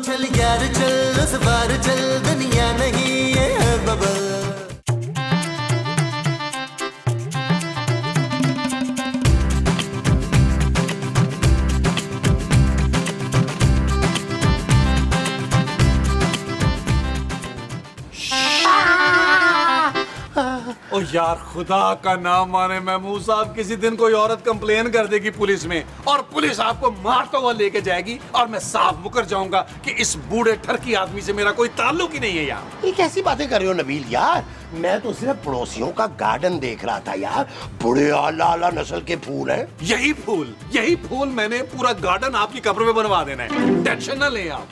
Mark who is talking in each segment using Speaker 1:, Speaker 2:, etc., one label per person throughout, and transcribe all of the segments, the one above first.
Speaker 1: चल यार चल उस बार चल दुनिया नहीं ये है बबल।
Speaker 2: ओ यार खुदा का नाम माने महमूद साहब, किसी दिन कोई औरत कंप्लेन कर देगी पुलिस में और पुलिस आपको मारता हुआ लेके जाएगी और मैं साफ मुकर जाऊंगा कि इस बूढ़े ठरकी आदमी से मेरा कोई ताल्लुक ही नहीं है यार।
Speaker 3: ये कैसी बातें कर रहे हो नबील यार, मैं तो सिर्फ पड़ोसियों का गार्डन देख रहा था यार, बड़े आला आला नस्ल के फूल हैं।
Speaker 2: यही फूल मैंने पूरा गार्डन आपकी कब्र में बनवा देना है, टेंशन न लें आप।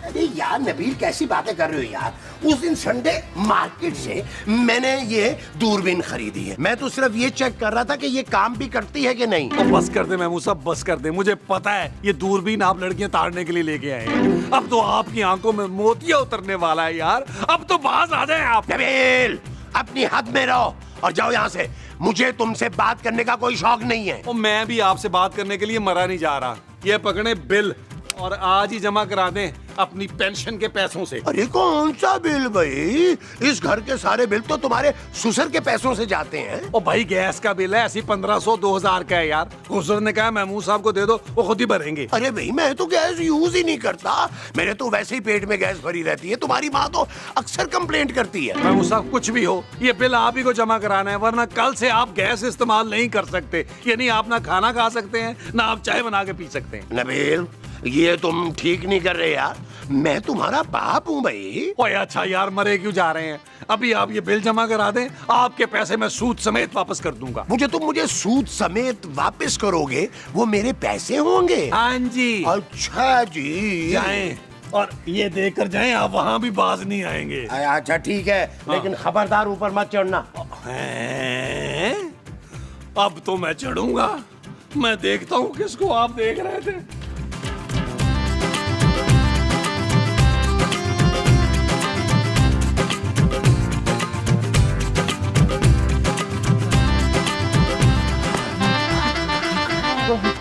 Speaker 3: अरे यार नबील कैसी बातें कर रहे हो यार, उस दिन संडे मार्केट से मैंने ये दूरबीन खरीदी है, मैं तो सिर्फ ये चेक कर रहा था कि ये काम भी करती है कि नहीं।
Speaker 2: तो बस कर दे महमूद साहब, बस कर दे, मुझे पता है ये दूरबीन आप लड़कियां ताड़ने के लिए लेके आए हैं। अब तो आपकी आंखों में मोतिया उतरने वाला है यार, अब तो बाज आ जाए आप।
Speaker 3: नबील अपनी हद में रहो और जाओ यहाँ से, मुझे तुमसे बात करने का कोई शौक नहीं है।
Speaker 2: और मैं भी आपसे बात करने के लिए मरा नहीं जा रहा। ये पकड़े बिल और आज ही जमा करा दें अपनी पेंशन के पैसों से।
Speaker 3: अरे कौन सा बिल भाई, इस घर के सारे बिल तो तुम्हारे ससुर के पैसों से जाते हैं।
Speaker 2: ओ भाई गैस का बिल है ऐसी 1500-2000 का है यार, हुजूर ने कहा महमूद साहब को दे दो, वो खुद ही भरेंगे।
Speaker 3: अरे भाई मैं तो गैस यूज ही नहीं करता, मेरे तो वैसे ही पेट में गैस भरी रहती है, तुम्हारी माँ तो अक्सर कंप्लेंट करती है।
Speaker 2: महमूद साहब कुछ भी हो, ये बिल आप ही को जमा कराना है, वरना कल से आप गैस इस्तेमाल नहीं कर सकते, यानी आप ना खाना खा सकते हैं ना आप चाय बना के पी सकते हैं।
Speaker 3: नबील ये तुम ठीक नहीं कर रहे यार, मैं तुम्हारा बाप हूँ भाई।
Speaker 2: ओए अच्छा यार मरे क्यों जा रहे हैं, अभी आप ये बिल जमा करा दें, आपके पैसे मैं सूद समेत वापस कर दूंगा।
Speaker 3: मुझे सूद समेत वापस करोगे, वो मेरे पैसे होंगे?
Speaker 2: हाँ जी।
Speaker 3: अच्छा जी,
Speaker 2: जाएं और ये देकर जाएं, आप वहाँ भी बाज नहीं आएंगे।
Speaker 3: अच्छा ठीक है, लेकिन खबरदार ऊपर मत चढ़ना।
Speaker 2: अब तो मैं चढ़ूंगा, मैं देखता हूँ किसको आप देख रहे थे।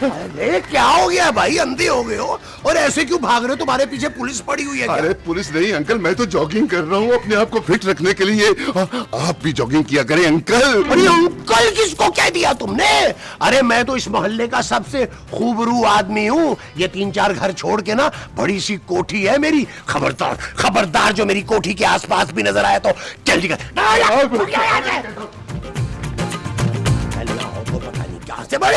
Speaker 3: अरे क्या हो गया भाई, अंधे हो गए हो और ऐसे क्यों भाग रहे हो, तुम्हारे पीछे पुलिस पड़ी हुई है क्या?
Speaker 4: अरे पुलिस नहीं अंकल, मैं तो जॉगिंग कर रहा हूँ अपने आप को फिट रखने के लिए। आप भी जॉगिंग किया करें अंकल।
Speaker 3: अरे अंकल किसको कह दिया तुमने? अरे मैं तो इस मोहल्ले का सबसे खूबरू आदमी हूँ, ये 3-4 घर छोड़ के ना बड़ी सी कोठी है मेरी, खबरदार खबरदार जो मेरी कोठी के आसपास भी नजर आया तो जल्दी कर। से बड़े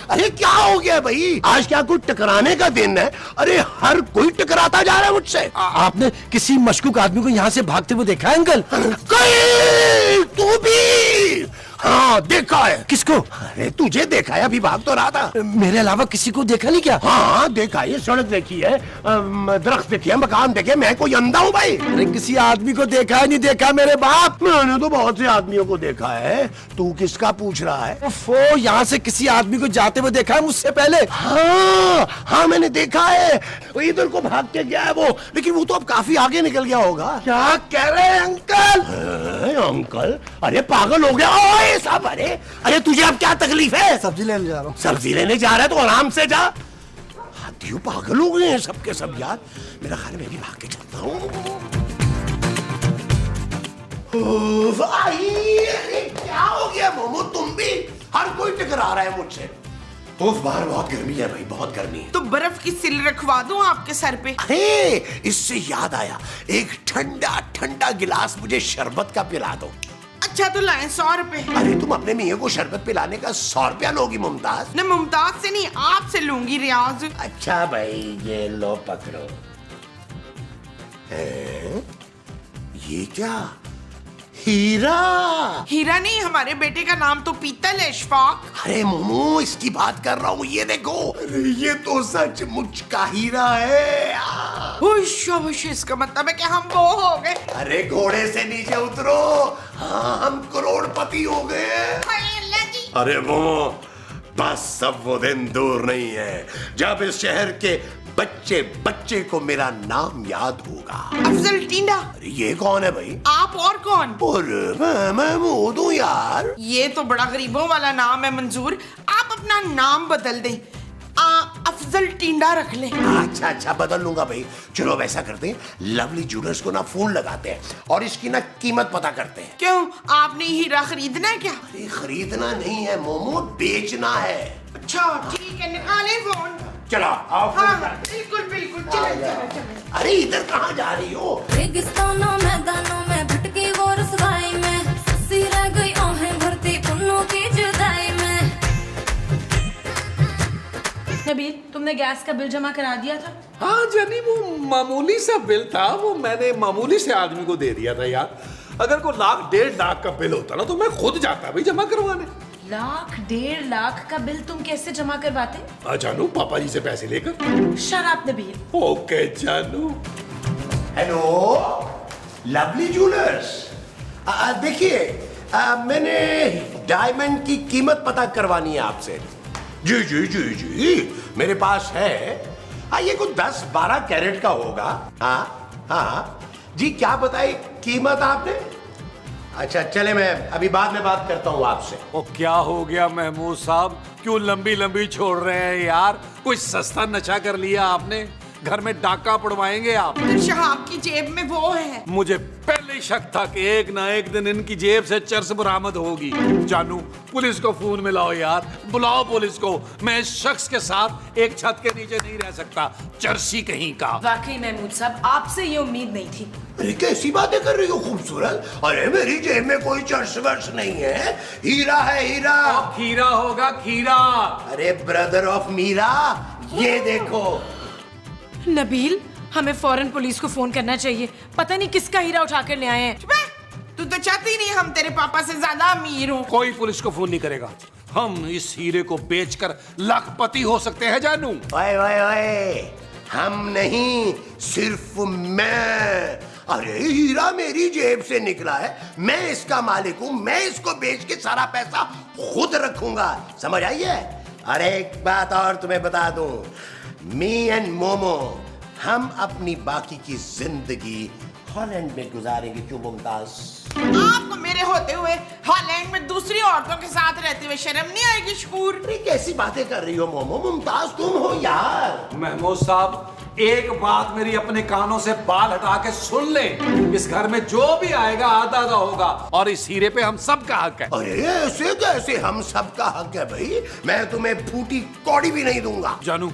Speaker 3: अरे क्या हो गया भाई, आज क्या कुछ टकराने का दिन है? अरे हर कोई टकराता जा रहा है मुझसे।
Speaker 5: आपने किसी मशकूक आदमी को यहाँ से भागते हुए देखा है अंकल?
Speaker 3: तू भी? हाँ देखा है।
Speaker 5: किसको?
Speaker 3: अरे तुझे देखा है, अभी भाग तो रहा था।
Speaker 5: मेरे अलावा किसी को देखा नहीं क्या?
Speaker 3: हाँ देखा है, सड़क देखी है, दरख्त देखे, मकान देखे, मैं कोई अंधा हूँ भाई?
Speaker 5: अरे किसी आदमी को देखा है नहीं देखा मेरे बाप?
Speaker 3: मैंने तो बहुत से आदमियों को देखा है, तू किसका पूछ रहा है?
Speaker 5: वो यहाँ से किसी आदमी को जाते हुए देखा है मुझसे पहले।
Speaker 3: हाँ हाँ मैंने देखा है, वो इधर को भाग के गया है वो, लेकिन वो तो अब काफी आगे निकल गया होगा।
Speaker 5: क्या कह रहे हैं अंकल?
Speaker 3: अंकल अरे पागल हो गया ओए सब। अरे तुझे अब क्या तकलीफ है?
Speaker 5: सब्जी लेने जा रहा हूँ।
Speaker 3: सब्जी लेने जा रहा है तो आराम से जा। हाथियों पागल हो गए हैं सबके सब यार, मेरा ख्याल मैं भी भाग के चलता हूँ। अरे क्या हो गया मोमो, तुम भी? हर कोई टकरा रहा है मुझसे। बाहर बहुत गर्मी है भाई, बहुत गर्मी है।
Speaker 6: तो बर्फ की सिल रखवा दूं आपके सर पे?
Speaker 3: अरे इससे याद आया, एक ठंडा ठंडा गिलास मुझे शरबत का पिला दो।
Speaker 6: अच्छा तो लाएं 100 रुपए।
Speaker 3: अरे तुम अपने मियां को शरबत पिलाने का 100 रुपया लोगी मुमताज?
Speaker 6: न मुमताज से नहीं, आपसे लूंगी रियाज।
Speaker 3: अच्छा भाई ये लो पकड़ो। ये क्या? हीरा?
Speaker 6: हीरा नहीं, हमारे बेटे का नाम तो पीतल है इशफाक।
Speaker 3: अरे मोमो इसकी बात कर रहा हूँ, ये देखो। अरे ये तो सचमुच का हीरा है।
Speaker 6: इसका मतलब है कि हम वो हो गए।
Speaker 3: अरे घोड़े से नीचे उतरो, हाँ हम करोड़पति हो गए। अरे मोमो बस सब वो दिन दूर नहीं है जब इस शहर के बच्चे बच्चे को मेरा नाम याद होगा।
Speaker 6: अफजल टींडा।
Speaker 3: अरे ये कौन है भाई?
Speaker 6: आप और कौन?
Speaker 3: मैं महमूद हूँ यार।
Speaker 6: ये तो बड़ा गरीबों वाला नाम है मंजूर, आप अपना नाम बदल दें। अफजल टिंडा रख ले।
Speaker 3: अच्छा अच्छा, बदल लूंगा भाई। चलो वैसा करते हैं, लवली ज्वेलर्स को ना फोन लगाते हैं और इसकी ना कीमत पता करते हैं।
Speaker 6: क्यों, आपने हीरा खरीदना है क्या?
Speaker 3: अरे खरीदना नहीं है मोमो, बेचना है।
Speaker 6: अच्छा ठीक है, निकाले फोन।
Speaker 3: चलो आओ फोन
Speaker 6: हाँ
Speaker 3: करते हैं।
Speaker 6: बिल्कुल बिल्कुल, चलो चलो चलो।
Speaker 3: अरे इधर कहाँ जा रही हो?
Speaker 7: रेगिस्तानों मैदानों में भटकी वो रसवाई में, सस्सी रह गई आहें भरती पुन्नों की जुदाई में।
Speaker 8: नबील, तुमने गैस का बिल जमा करा दिया था?
Speaker 2: हाँ जानी, वो मामूली सा बिल था, वो मैंने मामूली से आदमी को दे दिया था यार। अगर कोई 1,00,000-1,50,000 का बिल होता ना तो मैं खुद जाता भाई जमा करवाने।
Speaker 8: 1,00,000-1,50,000 का बिल तुम कैसे जमा करवाते?
Speaker 2: जानू, पापा जी से पैसे लेकर।
Speaker 8: शराब नबील।
Speaker 2: ओके जानू।
Speaker 3: हेलो लवली ज्वेलर्स, देखिए मैंने डायमंड की कीमत पता करवानी है आपसे। जी जी जी जी मेरे पास है। ये कुछ 10-12 कैरेट का होगा। हाँ हाँ जी, क्या बताई कीमत आपने? अच्छा चले, मैं अभी बाद में बात करता हूँ आपसे।
Speaker 2: ओ क्या हो गया महमूद साहब, क्यों लंबी लंबी छोड़ रहे हैं यार? कोई सस्ता नशा कर लिया आपने? घर में डाका पड़वाएंगे आप?
Speaker 6: शहाब की जेब में वो है।
Speaker 2: मुझे पहले ही शक था कि एक ना एक दिन इनकी जेब से चर्स बरामद होगी। जानू, पुलिस को फोन मिलाओ यार, बुलाओ पुलिस को। मैं इस शख्स के साथ एक छत के नीचे नहीं रह सकता, चर्सी कहीं का।
Speaker 8: वाकई महमूद साहब, आपसे ये उम्मीद नहीं थी।
Speaker 3: अरे कैसी बातें कर रही हो खूबसूरत? अरे मेरी जेब में कोई चर्स वर्स नहीं है, हीरा है हीरा।
Speaker 2: खीरा होगा खीरा।
Speaker 3: अरे ब्रदर ऑफ मीरा, ये देखो।
Speaker 8: नबील, हमें फौरन पुलिस को फोन करना चाहिए। पता नहीं किसका हीरा उठा कर ले आए हैं।
Speaker 6: तू तो चाहती नहीं हम तेरे पापा से ज्यादा अमीर हो।
Speaker 2: कोई पुलिस को फोन नहीं करेगा। हम इस हीरे को बेचकर लाखपति हो सकते हैं जानू।
Speaker 3: ओए ओए ओए, हम नहीं, सिर्फ मैं। अरे हीरा मेरी जेब से निकला है, मैं इसका मालिक हूं। मैं इसको बेच के सारा पैसा खुद रखूंगा, समझ आई है? अरे एक बात और तुम्हें बता दूं, मी एंड मोमो हम अपनी बाकी की जिंदगी हॉलैंड में गुजारेंगे। क्यों मुमताज?
Speaker 6: आपको मेरे होते हुए हॉलैंड में दूसरी औरतों के साथ रहते हुए शर्म नहीं आएगी? शकूर,
Speaker 3: अरे कैसी बातें कर रही हो मोमो? मुमताज तुम हो यार।
Speaker 2: महमूद साहब, एक बात मेरी अपने कानों से बाल हटा के सुन ले। इस घर में जो भी आएगा आधा आधा होगा और इस हीरे पे हम सबका हक है।
Speaker 3: अरे ऐसे कैसे हम सबका हक है भाई? मैं तुम्हें फूटी कौड़ी भी नहीं दूंगा।
Speaker 2: जानू,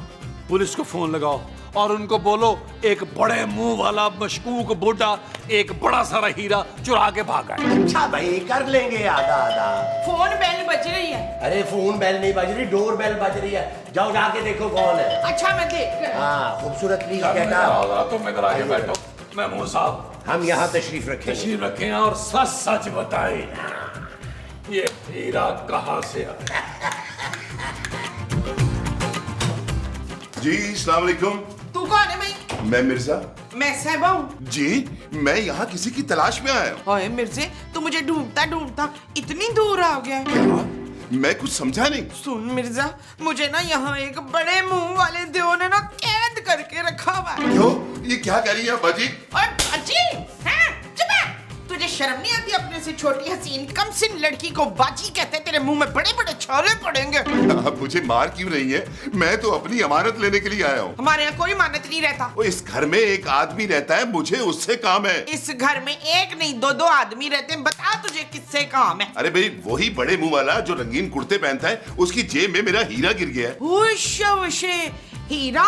Speaker 2: पुलिस को फोन लगाओ और उनको बोलो एक बड़े मुंह वाला मशकूक बुड्ढा एक बड़ा सारा हीरा चुरा के भागा है।
Speaker 3: अच्छा भाई, कर लेंगे आधा आधा।
Speaker 6: फोन बेल बज रही है।
Speaker 3: अरे फोन बेल नहीं बज रही, डोर बेल बज रही है। जाओ जाके देखो कौन है।
Speaker 6: अच्छा मैं देख।
Speaker 3: हाँ खूबसूरत प्लीज कहता।
Speaker 2: तुम इधर आके बैठो। महमूद साहब,
Speaker 3: हम यहाँ तशरीफ रखें।
Speaker 2: तशरीफ रखें और सच सच बताएं, ये हीरा कहाँ से आया?
Speaker 4: जी अस्सलाम वालेकुम।
Speaker 6: तू कौन है भाई?
Speaker 4: मैं मिर्जा।
Speaker 6: मैं सहबा हूँ।
Speaker 4: जी मैं यहाँ किसी की तलाश में आया हूँ।
Speaker 6: ओए मिर्जे, तू मुझे ढूंढता ढूंढता इतनी दूर आ गया है।
Speaker 4: क्या? मैं कुछ समझा नहीं।
Speaker 6: सुन मिर्जा, मुझे ना यहाँ एक बड़े मुंह वाले देव ने ना कैद करके रखा हुआ है।
Speaker 4: क्यों? ये क्या कह रही है बाजी?
Speaker 6: ओए बाजी, हैं? चुप है। तुझे शर्म नहीं आती अपने से छोटी हसीन कमसिन लड़की को बाजी कहते? तेरे मुंह में बड़े बड़े छाले पड़ेंगे।
Speaker 4: अब मुझे मार क्यों रही है? मैं तो अपनी अमानत लेने के लिए आया हूँ।
Speaker 6: हमारे यहाँ कोई मानत नहीं रहता।
Speaker 4: वो इस घर में एक आदमी रहता है, मुझे उससे काम है।
Speaker 6: इस घर में एक नहीं दो आदमी रहते हैं। बता तुझे किससे काम है?
Speaker 4: अरे भाई, वही बड़े मुंह वाला जो रंगीन कुर्ते पहनता है, उसकी जेब में मेरा हीरा गिर गया
Speaker 6: है। हीरा?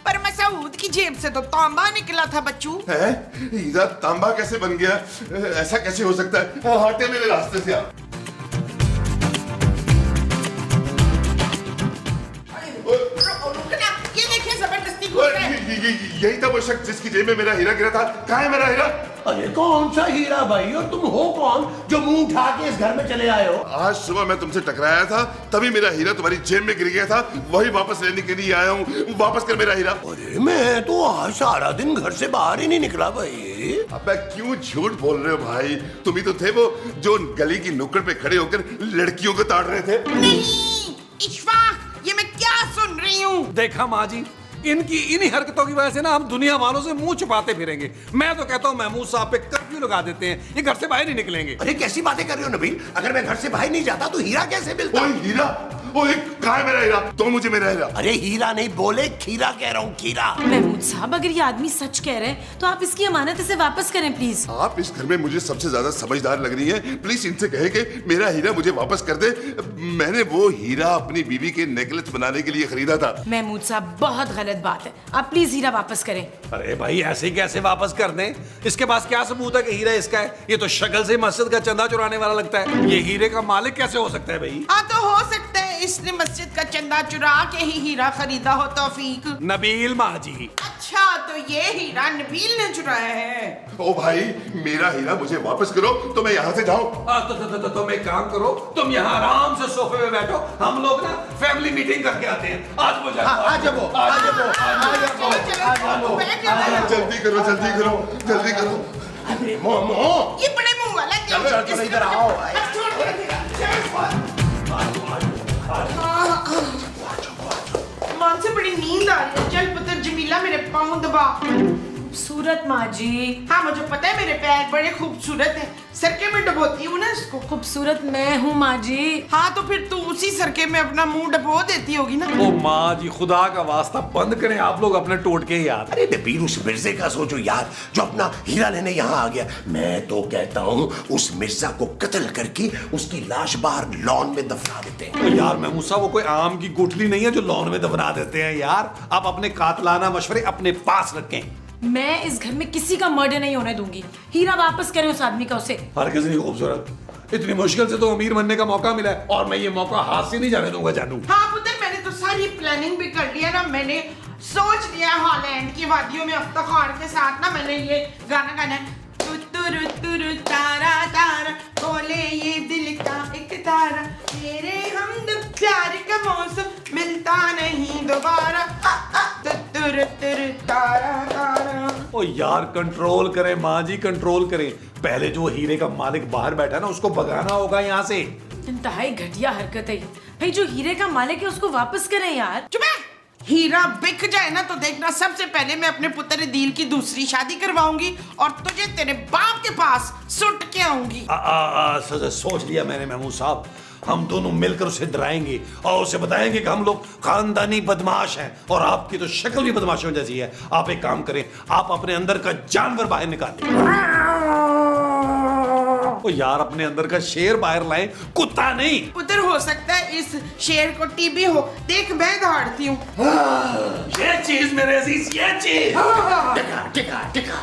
Speaker 6: पर मसूद की जेब से तो तांबा निकला था बच्चू।
Speaker 4: है? हीरा तांबा कैसे बन गया? ऐसा कैसे हो सकता है? हटे मेरे रास्ते से आप।
Speaker 6: रुकना, ये देखिए जबरदस्ती घुस रहा है।
Speaker 4: यही था वो शख्स जिसकी जेब में मेरा हीरा गिरा था। कहाँ है मेरा हीरा?
Speaker 3: अरे कौन सा हीरा भाई? और तुम हो कौन जो मुंह उठा के इस घर में चले आए हो?
Speaker 4: आज सुबह मैं तुमसे टकराया था, तभी मेरा हीरा तुम्हारी जेब में गिर गया था। वही वापस लेने के लिए आया हूँ। वापस कर मेरा हीरा।
Speaker 3: अरे मैं तो आज सारा दिन घर से बाहर ही नहीं निकला भाई।
Speaker 4: अबे क्यों झूठ बोल रहे हो भाई? तुम ही तो थे वो जो गली की नुक्कड़ पे खड़े होकर लड़कियों को ताड़ रहे थे।
Speaker 6: नहीं इशफाक, ये मैं क्या सुन रही हूँ?
Speaker 2: देखा माँ जी, इनकी इन्हीं हरकतों की वजह से ना हम दुनिया वालों से मुंह छुपाते फिरेंगे। मैं तो कहता हूँ महमूद साहब पे कर्फ्यू लगा देते हैं, ये घर से बाहर नहीं निकलेंगे।
Speaker 3: अरे कैसी बातें कर रहे हो नबील? अगर मैं घर से बाहर नहीं जाता तो हीरा कैसे मिलता?
Speaker 4: ओए हीरा, ओए कहाँ है मेरा हीरा? तो मुझे मेरा हीरा।
Speaker 3: अरे हीरा नहीं बोले, खीरा कह रहा हूँ, खीरा।
Speaker 8: महमूद साहब, अगर ये आदमी सच कह रहे हैं तो आप इसकी अमानत इसे वापस करें प्लीज।
Speaker 4: आप इस घर में मुझे सबसे ज्यादा समझदार लग रही हैं। प्लीज इनसे कहे कि मेरा हीरा मुझे वापस कर दे। मैंने वो हीरा अपनी बीवी के नेकलेस बनाने के लिए खरीदा था।
Speaker 8: महमूद साहब, बहुत गलत बात है, आप प्लीज हीरा वापस करें।
Speaker 2: अरे भाई, ऐसे ही कैसे वापस कर दें? इसके पास क्या सबूत है कि हीरा इसका है? ये तो शक्ल से मस्जिद का चंदा चुराने वाला लगता है। ये हीरे का मालिक कैसे हो सकता है भाई?
Speaker 6: हाँ तो हो सकता है इसने मस्जिद का चंदा चुरा के ही हीरा खरीदा हो तौफीक।
Speaker 2: नबील माजी।
Speaker 6: अच्छा, तो ये हीरा नबील ने चुराया है।
Speaker 4: ओ भाई, मेरा हीरा मुझे वापस करो तो मैं यहाँ से जाऊँ।
Speaker 2: तुम एक काम करो, तुम यहाँ आराम से सोफे में बैठो, हम लोग ना फैमिली मीटिंग करके आते हैं। आज वो
Speaker 4: जल्दी करो, जल्दी करो, जल्दी करो।
Speaker 3: अरे मोमो,
Speaker 6: ये बड़े मुंह वाला
Speaker 3: चलो इधर आओ।
Speaker 6: मान से बड़ी नींद आ रही है। चल पुत्र जमीला, मेरे पाँव दबा।
Speaker 8: खूबसूरत माँ जी।
Speaker 6: हाँ मुझे पता है, मेरे पैर बड़े खूबसूरत हैं। सरके में डुबोती हूँ ना इसको।
Speaker 8: खूबसूरत मैं हूँ माँ जी।
Speaker 6: हाँ तो फिर तू उसी सरके में अपना मुंह डुबो देती होगी ना।
Speaker 2: ओ माँ जी, खुदा का वास्ता बंद करें आप लोग अपने टोटके यार।
Speaker 3: अरे नबील, उस मिर्जे का सोचो यार, जो अपना हीरा लेने यहाँ आ गया। मैं तो कहता हूँ उस मिर्जा को कत्ल करके उसकी लाश बाहर लॉन में दफना देते हैं।
Speaker 2: तो यार महमूद साहब, वो कोई आम की गुठली नहीं है जो लॉन में दफना देते हैं यार। आप अपने कातलाना मशवरे अपने पास रखें।
Speaker 8: मैं इस घर में किसी का मर्डर नहीं होने दूंगी। हीरा वापस करें उस आदमी का, उसे।
Speaker 2: हरगिज़ नहीं खूबसूरत। इतनी मुश्किल से तो अमीर बनने का मौका मिला है और मैं ये मौका हाथ से नहीं जाने दूंगा जानू।
Speaker 6: हाँ पुत्र, मैंने तो सारी प्लानिंग भी कर लिया ना। मैंने सोच लिया हॉलैंड की वादियों में इफ्तिखार के साथ ना मैंने ये गाना गाना है। तुरु तुरु तारा तारा बोले ये दिल का एक तारा, तेरे हमद प्यार का मौसम मिलता नहीं दोबारा। तुरु तुरु तारा तारा।
Speaker 2: ओ यार, कंट्रोल करें माँ जी, कंट्रोल करें। पहले जो हीरे का मालिक बाहर बैठा है ना, उसको भगाना होगा यहाँ से।
Speaker 8: इंतहाई घटिया हरकत है भाई। जो हीरे का मालिक है उसको वापस करें यार।
Speaker 6: चुप है। हीरा बिक जाए ना तो देखना, सबसे पहले मैं अपने पुत्र दिल की दूसरी शादी करवाऊंगी और तुझे तेरे बाप के पास सुट के आऊंगी।
Speaker 2: सोच लिया मैंने महमूद साहब, हम दोनों मिलकर उसे डराएंगे और उसे बताएंगे कि हम लोग खानदानी बदमाश हैं और आपकी तो शक्ल भी बदमाशों जैसी है। आप एक काम करें, आप अपने अंदर का जानवर बाहर निकालें। ओ यार, अपने अंदर का शेर बाहर लाएं, कुत्ता नहीं।
Speaker 6: पुत्र, हो सकता है इस शेर को टीबी हो। देख मैं दहाड़ती हूँ।
Speaker 2: ये चीज मेरे अजीज, ये चीज।
Speaker 3: टिका टिका टिका।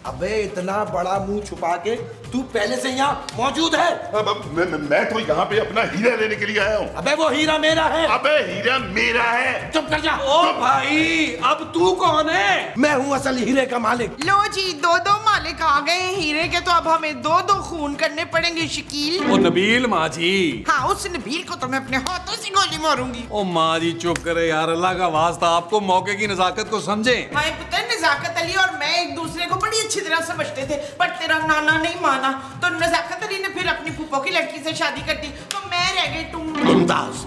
Speaker 5: अबे इतना बड़ा मुंह छुपा के तू पहले से यहाँ मौजूद है?
Speaker 4: मैं तो यहाँ पे अपना हीरा लेने के लिए आया हूँ।
Speaker 5: अबे वो हीरा मेरा है।
Speaker 4: अबे हीरा मेरा है।
Speaker 5: चुप कर जा।
Speaker 2: ओ भाई, अब तू कौन है?
Speaker 5: मैं हूँ असल हीरे का मालिक।
Speaker 6: लो जी, दो दो मालिक आ गए हैं हीरे के, तो अब हमें दो दो खून करने पड़ेंगे शकील।
Speaker 2: ओ नबील माँ जी।
Speaker 6: हाँ, उस नबील को तो मैं अपने हाथों से गोली मारूंगी।
Speaker 2: ओ माँ जी चुप करे यार, अल्लाह का वास्ता, आपको मौके की नजाकत को समझे।
Speaker 6: माए पुत्र, नजाकत अली और मैं एक दूसरे को बड़ी अच्छी तरह समझते थे, पर तेरा नाना नहीं माना तो नजाकत अली ने फिर अपनी फूफो की लड़की से शादी कर दी, तो मैं रह गई तुम।
Speaker 3: मुमताज,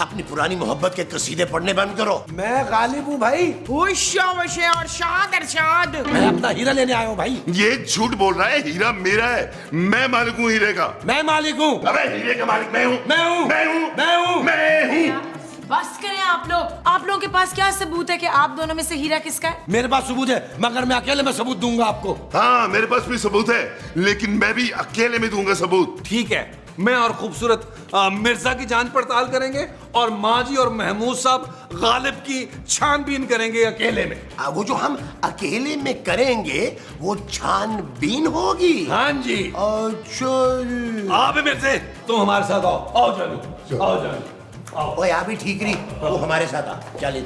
Speaker 3: अपनी पुरानी मोहब्बत के कसीदे पढ़ने बंद करो।
Speaker 5: मैं गालिब हूँ भाई।
Speaker 6: और शाद अरशाद।
Speaker 5: मैं अपना हीरा लेने आया हूँ भाई।
Speaker 4: ये झूठ बोल रहा है, हीरा मेरा है। मैं मालिक हूँ हीरे का।
Speaker 5: मैं मालिक हूँ।
Speaker 4: अबे हीरे का मालिक मैं हूँ।
Speaker 5: मैं हूँ।
Speaker 4: मैं हूँ।
Speaker 5: मैं हूँ।
Speaker 4: मैं हूँ।
Speaker 8: बस करें आप लोग। आप लोगों के पास क्या सबूत है कि आप दोनों में से हीरा किसका है?
Speaker 5: मेरे पास सबूत है, मगर मैं अकेले में सबूत दूंगा आपको।
Speaker 4: हाँ, मेरे पास भी सबूत है, लेकिन मैं भी अकेले में दूंगा सबूत।
Speaker 2: ठीक है, मैं और खूबसूरत मिर्जा की जांच पड़ताल करेंगे और माँ जी और महमूद साहब गालिब की छानबीन करेंगे अकेले में।
Speaker 3: वो जो हम अकेले में करेंगे वो छानबीन होगी।
Speaker 2: हाँ जी।
Speaker 3: अच्छा।
Speaker 2: आप मिर्जे, तुम हमारे साथ आओ। आओ जानू, आओ जानू।
Speaker 3: ओ यहाँ भी ठीक रही, वो हमारे साथ आ। चलिए।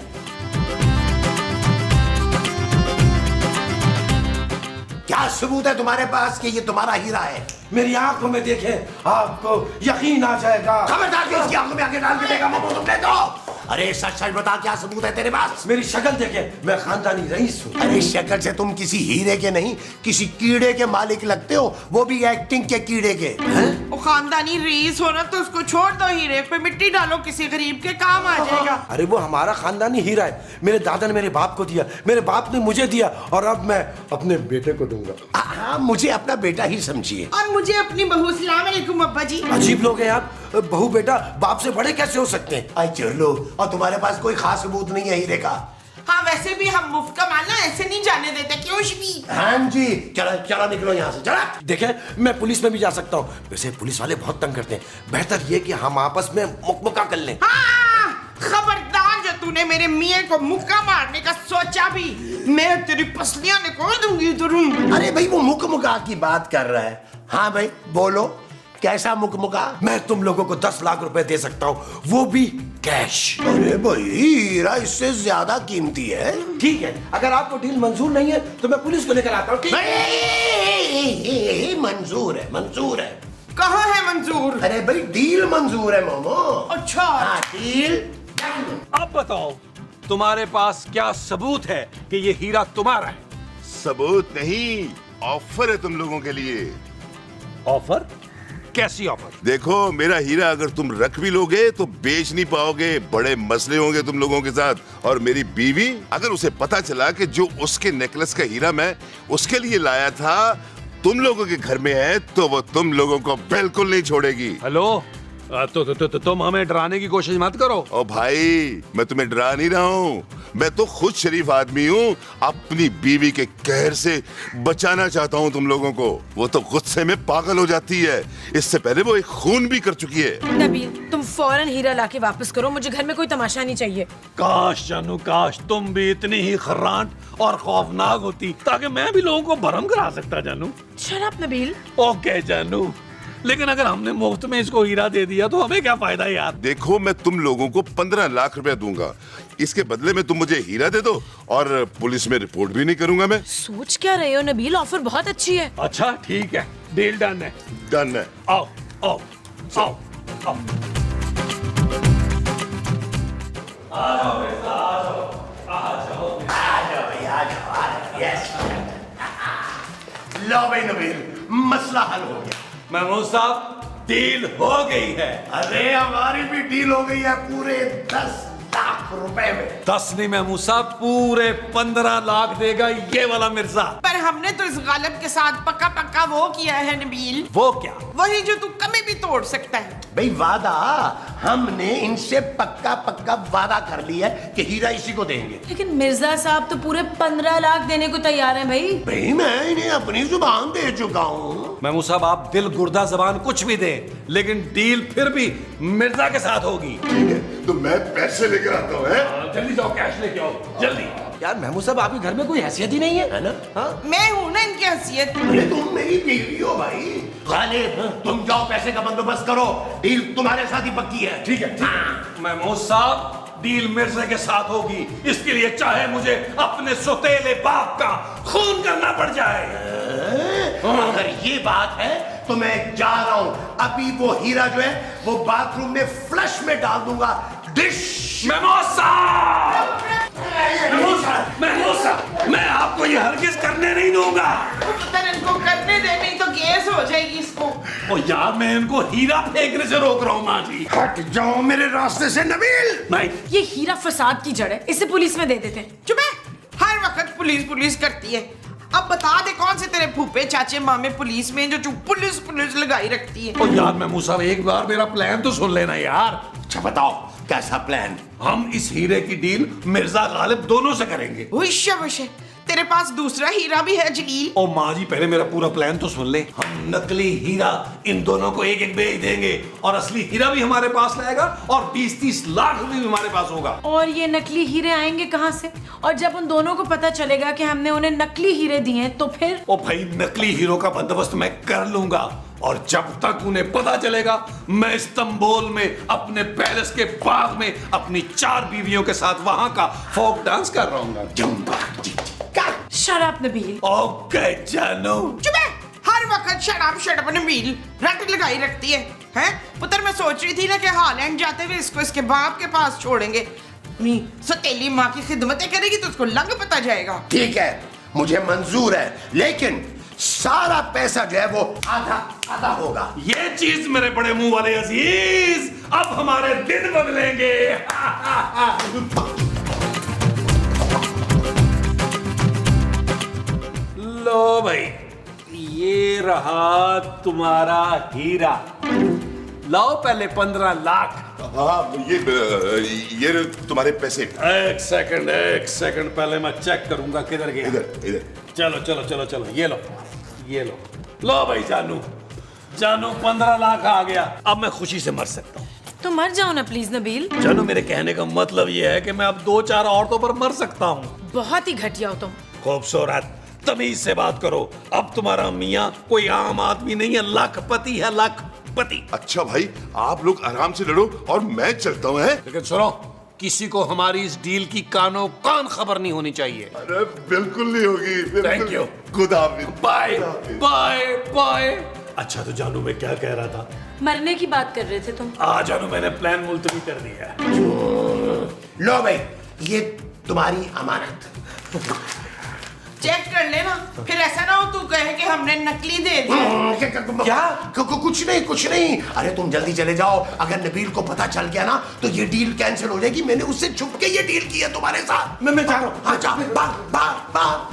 Speaker 3: क्या सबूत है तुम्हारे पास कि ये तुम्हारा हीरा है?
Speaker 5: मेरी आंखों में देखे आपको यकीन आ जाएगा।
Speaker 3: खबरदार कि इसकी आंखों में आके डाल के देगा मोमो तुमने तो। अरे सच सच बता, क्या सबूत है तेरे पास?
Speaker 5: मेरी शक्ल देखे, मैं खानदानी रईस हूँ।
Speaker 3: अरे शक्ल से तुम किसी हीरे के नहीं, किसी कीड़े के मालिक लगते हो, वो भी एक्टिंग के कीड़े के।
Speaker 6: वो खानदानी रईस हो ना, तो उसको छोड़ दो, हीरे पे मिट्टी डालो, किसी गरीब के काम आ जाएगा।
Speaker 5: अरे वो हमारा खानदानी हीरा है, मेरे दादा ने मेरे बाप को दिया, मेरे बाप ने मुझे दिया, और अब मैं अपने बेटे को दूंगा।
Speaker 3: हाँ, मुझे अपना बेटा ही समझिए।
Speaker 6: और मुझे अपनी बहू। अस्सलाम वालेकुम अब्बा जी।
Speaker 5: अजीब लोग हैं आप, बहू बेटा बाप से बड़े कैसे हो सकते हैं?
Speaker 3: आई चलो, और तुम्हारे पास कोई खास सबूत नहीं है हीरे का?
Speaker 6: हाँ, वैसे भी हम मुफ्त का माल ना ऐसे नहीं जाने देते, क्यों शबीर?
Speaker 3: हाँ जी, चला चला निकलो यहाँ से, चला।
Speaker 5: देखें, मैं पुलिस में भी जा सकता हूँ, वैसे पुलिस वाले बहुत तंग करते हैं, बेहतर ये कि हम आपस में मुक्का कर लें।
Speaker 6: हाँ, खबरदार, जो तूने मेरे मियाँ को मुक्का मारने का सोचा भी, मैं तेरी पसलियां निकाल दूंगी तुरंत।
Speaker 3: अरे भाई, वो मुक्का की बात कर रहा है। हाँ भाई, बोलो, कैसा मुक्का?
Speaker 5: मैं तुम लोगों को 10 लाख रुपए दे सकता हूँ, वो भी कैश।
Speaker 3: अरे भाई, हीरा इससे ज्यादा कीमती है।
Speaker 5: ठीक है, अगर आपको डील मंजूर नहीं है तो मैं पुलिस को लेकर आता हूँ।
Speaker 3: मंजूर है, मंजूर है।
Speaker 6: कहाँ है मंजूर?
Speaker 3: अरे भाई, डील मंजूर है मोमो।
Speaker 6: अच्छा,
Speaker 3: हाँ, डील।
Speaker 2: अब बताओ, तुम्हारे पास क्या सबूत है कि ये हीरा तुम्हारा है?
Speaker 4: सबूत नहीं, ऑफर है तुम लोगों के लिए।
Speaker 2: ऑफर? कैसी ऑफर?
Speaker 4: देखो, मेरा हीरा अगर तुम रख भी लोगे तो बेच नहीं पाओगे, बड़े मसले होंगे तुम लोगों के साथ। और मेरी बीवी, अगर उसे पता चला कि जो उसके नेकलेस का हीरा मैं उसके लिए लाया था तुम लोगों के घर में है, तो वो तुम लोगों को बिल्कुल नहीं छोड़ेगी।
Speaker 2: हेलो, तो तुम हमें डराने की कोशिश मत करो।
Speaker 4: ओ भाई, मैं तुम्हें डरा नहीं रहा हूँ, मैं तो खुद शरीफ आदमी हूँ, अपनी बीवी के कहर से बचाना चाहता हूँ तुम लोगों को। वो तो गुस्से में पागल हो जाती है, इससे पहले वो एक खून भी कर चुकी है।
Speaker 8: नबील, तुम फौरन हीरा लाके वापस करो, मुझे घर में कोई तमाशा नहीं चाहिए।
Speaker 2: काश जानू, काश तुम भी इतनी ही खर्राट और खौफनाक होती, ताकि मैं भी लोगों को भरम करा सकता। जानू,
Speaker 8: शट अप नबील।
Speaker 2: ओके जानू, लेकिन अगर हमने मुफ्त में इसको हीरा दे दिया तो हमें क्या फायदा यार?
Speaker 4: देखो, मैं तुम लोगों को 15 लाख रुपया दूंगा, इसके बदले में तुम मुझे हीरा दे दो, और पुलिस में रिपोर्ट भी नहीं करूंगा मैं।
Speaker 8: सोच क्या रहे हो नबील, ऑफर बहुत अच्छी है।
Speaker 2: अच्छा ठीक है, डील डन है।
Speaker 4: डन है।
Speaker 2: आओ आओ आओ आओ।
Speaker 3: लो भाई नबील, मसला हल हो गया।
Speaker 2: महमूद साहब, डील हो गई है।
Speaker 3: अरे हमारी भी डील हो गई है, पूरे 10 लाख रुपए में।
Speaker 2: 10 नहीं महमूद साहब, पूरे 15 लाख देगा ये वाला मिर्जा।
Speaker 6: पर हमने तो इस गालिब के साथ पक्का पक्का वो किया है नबील।
Speaker 2: वो क्या?
Speaker 6: वही जो तू कभी भी तोड़ सकता है।
Speaker 3: भाई वादा, हमने इनसे पक्का पक्का वादा कर लिया है कि हीरा इसी को देंगे।
Speaker 8: लेकिन मिर्जा साहब तो पूरे 15 लाख देने को तैयार हैं भाई।
Speaker 3: भाई मैं इन्हें अपनी जुबान दे चुका हूँ।
Speaker 2: महमूद साहब, आप दिल गुर्दा जबान कुछ भी दें, लेकिन डील फिर भी मिर्जा के साथ होगी।
Speaker 4: ठीक है, तो मैं पैसे लेकर आता हूँ।
Speaker 2: जल्दी जाओ, कैश लेके आओ जल्दी।
Speaker 5: यार महमूद साहब, आपके घर में कोई हैसियत ही नहीं है ना? हाँ?
Speaker 6: मैं हूँ ना इनकी हैसियत।
Speaker 3: अरे तुम मेरी बीवी हो भाई। गालिब, तुम जाओ, पैसे का बंदोबस्त करो, डील तुम्हारे साथ ही पक्की है।
Speaker 2: ठीक है, ठीक है। महमूद साहब, डील मिर्जा के साथ होगी, इसके लिए चाहे मुझे अपने सौतेले बाप का खून करना पड़ जाए।
Speaker 3: अगर ये बात है तो मैं जा रहा हूँ, अभी वो हीरा जो है वो बाथरूम में फ्लश में डाल दूंगा। डिश।
Speaker 2: महमूद साहब, महमूद साहब, मैं आपको ये हरगिज करने नहीं दूंगा।
Speaker 6: अगर इनको करने दे, नहीं तो गैस हो जाएगी इसको।
Speaker 2: ओ यार, मैं इनको हीरा फेंकने से रोक रहा हूँ माँ जी।
Speaker 3: हट जाओ मेरे रास्ते से नबील।
Speaker 2: नहीं,
Speaker 8: ये हीरा फसाद की जड़ है, इसे पुलिस में दे देते।
Speaker 6: चुप है, हर वक्त पुलिस पुलिस करती है। अब बता दे, कौन से तेरे फूफे चाचे मामे पुलिस में जो पुलिस पुलिस लगाई रखती है।
Speaker 2: ओ यार महमूद साहब, एक बार मेरा प्लान तो सुन लेना यार।
Speaker 3: अच्छा बताओ, कैसा प्लान?
Speaker 2: हम इस हीरे की डील मिर्जा गालिब दोनों से करेंगे।
Speaker 6: हुश, तेरे पास दूसरा हीरा भी है जलील।
Speaker 2: ओ माँ जी, पहले मेरा पूरा प्लान तो सुन ले। हम नकली हीरा इन दोनों को एक एक बेच देंगे, और असली हीरा भी हमारे पास रहेगा, और 20-30 लाख रुपए भी हमारे पास होगा।
Speaker 8: और ये नकली हीरे आएंगे कहाँ से? और जब उन दोनों को पता चलेगा कि हमने उन्हें नकली हीरे दिए हैं, तो फिर?
Speaker 2: ओ भाई, नकली हीरो का बंदोबस्त मैं कर लूंगा, और जब तक उन्हें पता चलेगा, मैं इस्तांबुल में अपने पैलेस के बाग में अपनी 4 बीवियों के साथ वहां का फोक डांस कर रहा हूँ।
Speaker 8: Shut up Nabeel.
Speaker 2: ओके जानू।
Speaker 6: चुप है, हर वक्त शराब नबील रट लगाई रखती है। हैं पुत्र, मैं सोच रही थी ना कि हॉलैंड जाते हुए इसको इसके बाप के पास छोड़ेंगे। अपनी सतीली माँ की खिदमतें करेगी तो उसको लंग पता जाएगा।
Speaker 3: ठीक है, मुझे मंजूर है, लेकिन सारा पैसा जो है वो आधा आधा होगा।
Speaker 2: ये चीज मेरे बड़े मुंह वाले अजीज, अब हमारे दिन बदलेंगे। लो भाई, ये रहा तुम्हारा हीरा। लाओ पहले 15 लाख।
Speaker 4: हाँ, ये तुम्हारे पैसे।
Speaker 2: एक सेकंड पहले मैं चेक करूंगा किधर गया।
Speaker 4: इधर।
Speaker 2: चलो चलो चलो चलो, ये लो लो भाई जानू 15 लाख आ गया। अब मैं खुशी से मर सकता हूँ।
Speaker 8: तो मर जाओ ना प्लीज नबील।
Speaker 2: जानू, मेरे कहने का मतलब ये है कि मैं अब 2-4 औरतों पर मर सकता हूँ।
Speaker 8: बहुत ही घटिया हो तुम।
Speaker 2: खूबसूरत, तमीज से बात करो। अब तुम्हारा मियाँ कोई आम आदमी नहीं है, लाखपति है, लाखपति।
Speaker 4: अच्छा भाई, आप लोग आराम से लड़ो और मैं चलता हूँ।
Speaker 2: लेकिन सुनो, किसी को हमारी इस डील की कानो कान खबर नहीं होनी चाहिए।
Speaker 4: अरे बिल्कुल नहीं होगी।
Speaker 2: Thank you.
Speaker 4: खुदा हाफिज़।
Speaker 2: Bye bye bye. अच्छा, तो जानू मैं क्या कह रहा था?
Speaker 8: मरने की बात कर रहे थे तुम।
Speaker 2: जानू, मैंने प्लान मुलतवी कर दिया है।
Speaker 3: लो भाई, ये तुम्हारी अमानत।
Speaker 6: चेक कर लेना, फिर ऐसा ना हो तू कहे कि हमने नकली दे दिया।
Speaker 3: क्या? कुछ नहीं। अरे तुम जल्दी चले जाओ, अगर नबील को पता चल गया ना तो ये डील कैंसिल हो जाएगी। मैंने उससे छुप के ये डील की है तुम्हारे साथ।
Speaker 5: मैं जा रहा हूँ।
Speaker 3: हाँ, जा,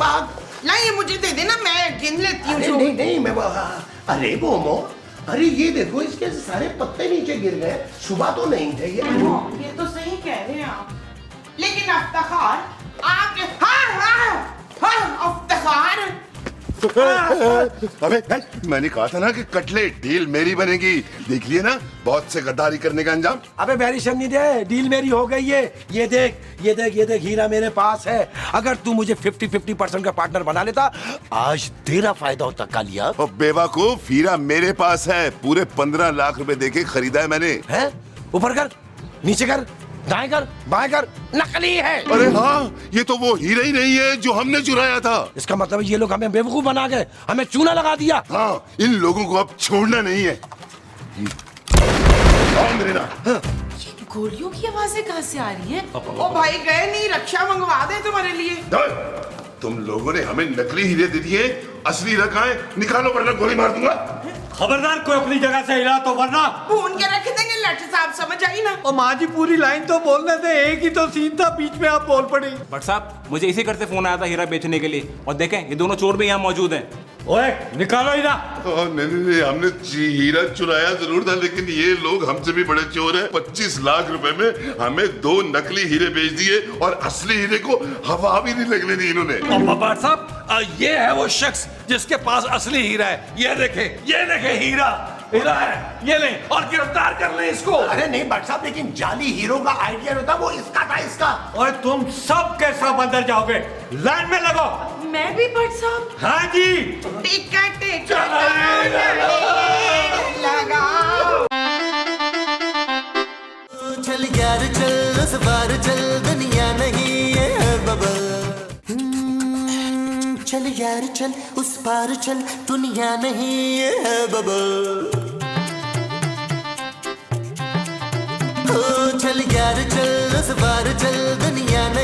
Speaker 3: भाग।
Speaker 6: ला, ये मुझे दे देना, मैं गिन लेती हूँ।
Speaker 3: नहीं, मैं अरे मोमो, अरे ये देखो, इसके सारे पत्ते नीचे गिर गए। सुबह तो नहीं थे
Speaker 6: ये तो सही कह रहे हैं आप, लेकिन अफ्तार आपके अफ्तार।
Speaker 4: अबे मैंने कहा था ना कि कटलेट डील मेरी बनेगी। देख लिए ना बहुत से गद्दारी करने का अंजाम।
Speaker 5: अबे मेरी शर्मी दे, डील मेरी हो गई है। ये देख हीरा मेरे पास है। अगर तू मुझे 50-50% का पार्टनर बना लेता, आज तेरा फायदा होता कालिया।
Speaker 4: और बेवकूफ, हीरा मेरे पास है। पूरे 15 लाख रुपए देके खरीदा है मैंने।
Speaker 5: है? ऊपर कर, नीचे कर, दाएं कर, बाएं कर, नकली है।
Speaker 4: अरे हाँ, ये तो वो हीरा ही नहीं है जो हमने चुराया था।
Speaker 5: इसका मतलब ये लोग हमें बेवकूफ बना गए, हमें चूना लगा दिया।
Speaker 4: हाँ, इन लोगों को अब छोड़ना नहीं है। मेरे ना।
Speaker 8: ये गोलियों की आवाजें कहाँ से आ रही है?
Speaker 6: ओ भाई, गए नहीं, रक्षा मंगवा दे तुम्हारे लिए।
Speaker 4: तुम लोगों ने हमें नकली हीरे दे दिए, असली हीरा कहाँ है? निकालो वरना गोली मार दूंगा।
Speaker 9: खबरदार, कोई अपनी जगह से हिला तो वरना
Speaker 6: भून के रख देंगे। लट साहब, समझ आई ना?
Speaker 9: और माँ जी पूरी लाइन तो बोलने थे, एक ही तो सीन था, बीच में आप बोल पड़ी।
Speaker 10: भट्ट साहब, मुझे इसी करते फोन आया था हीरा बेचने के लिए, और देखें ये दोनों चोर भी यहाँ मौजूद हैं।
Speaker 9: ओए निकालो हीरा।
Speaker 4: नहीं, हमने हीरा चुराया जरूर था, लेकिन ये लोग हमसे भी बड़े चोर हैं। 25 लाख रुपए में हमें 2 नकली हीरे बेच दिए और असली हीरे को हवा भी नहीं लगने दी इन्होंने।
Speaker 2: और भट्ट साहब, ये है वो शख्स जिसके पास असली हीरा है। ये देखे हीरा है, ये लें और गिरफ्तार कर लें इसको।
Speaker 3: अरे नहीं भट्ट साहब, लेकिन जाली हीरो का आइडिया होता वो इसका था, इसका।
Speaker 9: और तुम सब के सब अंदर जाओगे, लाइन में लगो।
Speaker 8: मैं भी भट्ट साहब?
Speaker 9: हाँ जी।
Speaker 6: टिकट लगाओ।
Speaker 1: चल यार चल, उस बार चल, दुनिया नहीं है बबल। चल यार चल, उस पार चल, दुनिया नहीं है बबल। चल यार चल, उस बार चल, दुनिया नहीं